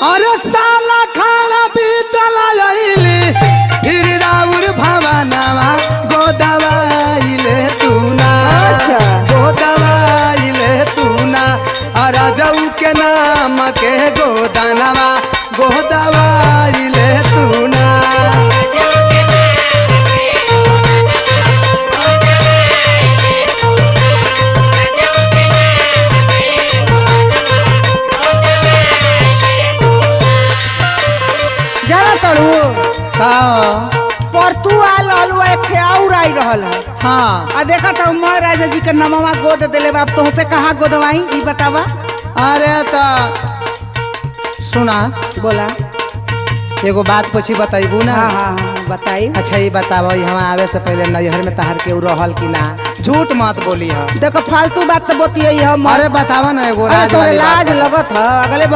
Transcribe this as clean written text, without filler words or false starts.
अरे साला खाला बीतल आइली फिर राउर भवनवा गोदवाइले तू ना। अच्छा। गोदवाइले तू ना राजऊ के नाम के गोदनवा गोदवाइले तू ना। जाना तड़ू पर तू आल अलुआ एक और आई रहल है। हाँ आ देखा तो मैं राजा जी के नमवा गोद दिले बाप तो से कहाँ गोदवाई ई बतावा। अरे तो सुना बोला। एगो बात पूछी बताइबू ना। हाँ हाँ हाँ बताई। अच्छा ये बताओ हम आवे से पहले नैहर में तहार के रहल कि ना। झूठ मत बोली है। देखो फालतू बात तो बोती है हम। अरे बतावा ना एगो राज वाली लाज बात। लगत है अगले